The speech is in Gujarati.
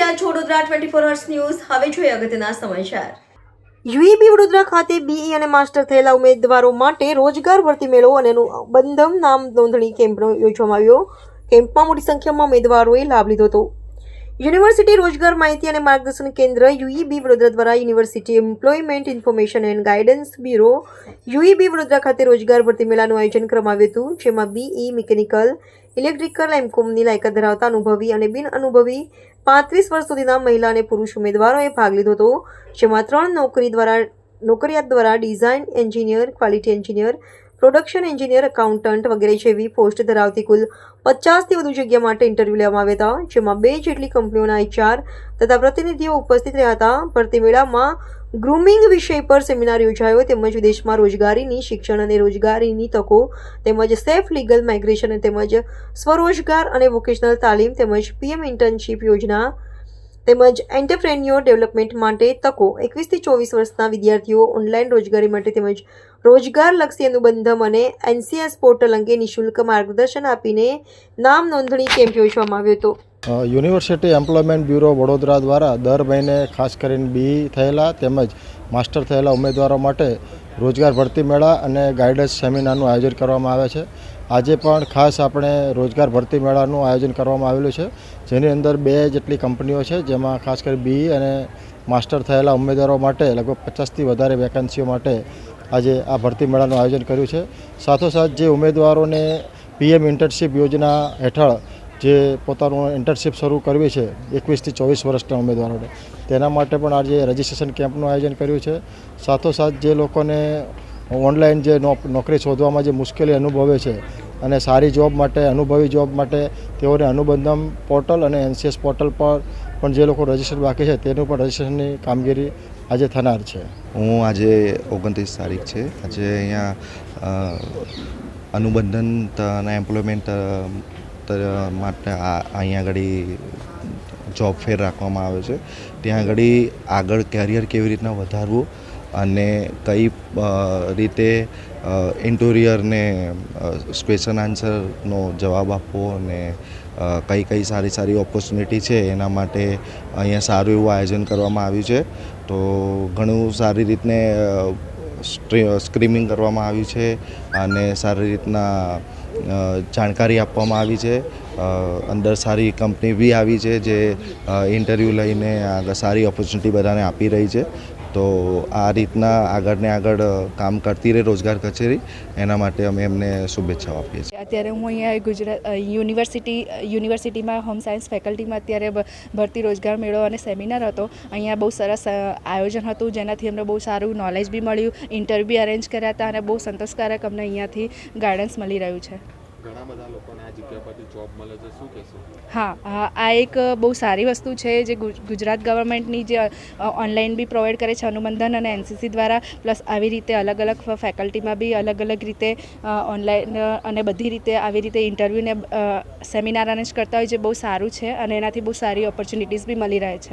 રહ્યા છો વડોદરા 24 અવર્સ ન્યૂઝ. હવે જોઈએ અગત્યના સમાચાર. યુઈબી વડોદરા ખાતે બીઈ અને માસ્ટર થયેલા ઉમેદવારો માટે રોજગાર ભરતી મેળો અને અનુબંધમ નામ નોંધણી કેમ્પ યોજવામાં આવ્યો. કેમ્પમાં મોટી સંખ્યામાં ઉમેદવારોએ લાભ લીધો હતો. યુનિવર્સિટી રોજગાર માહિતી અને માર્ગદર્શન કેન્દ્ર યુઈબી વડોદરા દ્વારા university employment information and guidance bureau UEB Vadodara ખાતે રોજગાર ભરતી મેળાનું આયોજન કરવામાં આવ્યું હતું, જેમાં બીઈ, મિકેનિકલ, ઇલેક્ટ્રિકલ, એમકોમની લાયકાત ધરાવતા અનુભવી અને બિન અનુભવી 35 વર્ષ સુધીના મહિલા અને પુરુષ ઉમેદવારોએ ભાગ લીધો હતો, જેમાં 3 નોકરિયાત દ્વારા design engineer, quality engineer, production engineer, accountant વગેરે જેવી પોસ્ટ ધરાવતી કુલ 50થી વધુ જગ્યા માટે ઇન્ટરવ્યૂ લેવામાં આવ્યા હતા, જેમાં 2 જેટલી કંપનીઓના HR તથા પ્રતિનિધિઓ ઉપસ્થિત રહ્યા હતા. ભરતી મેળામાં ગ્રૂમિંગ વિષય પર સેમિનાર યોજાયો તેમજ વિદેશમાં રોજગારીની, શિક્ષણ અને રોજગારીની તકો તેમજ સેફ લીગલ માઇગ્રેશન તેમજ સ્વરોજગાર અને વોકેશનલ તાલીમ તેમજ PM ઇન્ટર્નશીપ યોજના તેમજ એન્ટરપ્રેન્યોર ડેવલપમેન્ટ માટે તકો 21 થી 24 વર્ષના વિદ્યાર્થીઓ ઓનલાઈન રોજગારી માટે તેમજ રોજગારલક્ષી અનુબંધમ અને NCS પોર્ટલ અંગે નિઃશુલ્ક માર્ગદર્શન આપીને નામ નોંધણી કેમ્પ યોજવામાં આવ્યો હતો. યુનિવર્સિટી એમ્પ્લોયમેન્ટ બ્યુરો વડોદરા દ્વારા દર મહિને ખાસ કરીને બી થયેલા તેમજ માસ્ટર થયેલા ઉમેદવારો માટે રોજગાર ભરતી મેળા અને ગાઈડન્સ સેમિનારનું આયોજન કરવામાં આવે છે. આજે પણ ખાસ આપણે રોજગાર ભરતી મેળાનું આયોજન કરવામાં આવેલું છે, જેની અંદર 2 જેટલી કંપનીઓ છે, જેમાં ખાસ કરી બી અને માસ્ટર થયેલા ઉમેદવારો માટે લગભગ 50થી વધારે વેકન્સીઓ માટે આજે આ ભરતી મેળાનું આયોજન કર્યું છે. સાથોસાથ જે ઉમેદવારોને PM ઇન્ટર્નશીપ યોજના હેઠળ જે પોતાનું ઇન્ટર્નશીપ શરૂ કરવી છે 21 થી 24 વર્ષના ઉમેદવારોને, તેના માટે પણ આજે રજિસ્ટ્રેશન કેમ્પનું આયોજન કર્યું છે. સાથોસાથ જે લોકોને ઓનલાઈન જે નોકરી શોધવામાં જે મુશ્કેલી અનુભવે છે અને સારી જોબ માટે, અનુભવી જોબ માટે તેઓને અનુબંધમ પોર્ટલ અને NCS પોર્ટલ પર પણ જે લોકો રજિસ્ટર બાકી છે તેનું પણ રજિસ્ટ્રેશનની કામગીરી આજે થનાર છે. હું આજે 29 તારીખ છે, આજે અહીંયા અનુબંધન અને એમ્પ્લોયમેન્ટ માટે અહીંયા આગળ જોબ ફેર રાખવામાં આવે છે. ત્યાં આગળ કેરિયર કેવી રીતના વધારવું અને કઈ રીતે ઇન્ટોરિયરને ક્વેશ્ચન આન્સરનો જવાબ આપવો અને કઈ સારી ઓપોર્ચ્યુનિટી છે એના માટે અહીંયા સારું એવું આયોજન કરવામાં આવ્યું છે. તો ઘણું સારી રીતને સ્ક્રીમિંગ કરવામાં આવ્યું છે અને સારી રીતના જાણકારી આપવામાં આવી છે. અંદર સારી કંપની બી આવી છે જે ઇન્ટરવ્યૂ લઈને આગળ સારી ઓપોર્ચ્યુનિટી બધાને આપી રહી છે. તો આ રીતના આગળ કામ કરતી રહે રોજગાર કચેરી, એના માટે અમે એમને શુભેચ્છાઓ આપીએ છીએ. અત્યારે હું અહીંયા ગુજરાત યુનિવર્સિટીમાં હોમ સાયન્સ ફેકલ્ટીમાં અત્યારે ભરતી રોજગાર મેળો અને સેમિનાર હતો. અહીંયા બહુ સરસ આયોજન હતું, જેનાથી અમને બહુ સારું નોલેજ બી મળ્યું, ઇન્ટરવ્યૂ બી અરેન્જ કર્યા હતા અને બહુ સંતોષકારક અમને અહીંયાથી ગાઈડન્સ મળી રહ્યું છે. ઘણા બધા લોકોને આ જગ્યા પરથી જોબ મળે છે, શું કહેશો? હા, આ એક બહુ સારી વસ્તુ છે જે ગુજરાત ગવર્મેન્ટની જે ઓનલાઈન બી પ્રોવાઈડ કરે છે અનુબંધન અને NCC દ્વારા, પ્લસ આવી રીતે અલગ ફેકલ્ટીમાં બી અલગ રીતે ઓનલાઈન અને બધી રીતે આવી રીતે ઇન્ટરવ્યૂ ને સેમિનાર અરેન્જ કરતા હોય, જે બહુ સારું છે અને એનાથી બહુ સારી ઓપોર્ચ્યુનિટીઝ બી મળી રહે છે.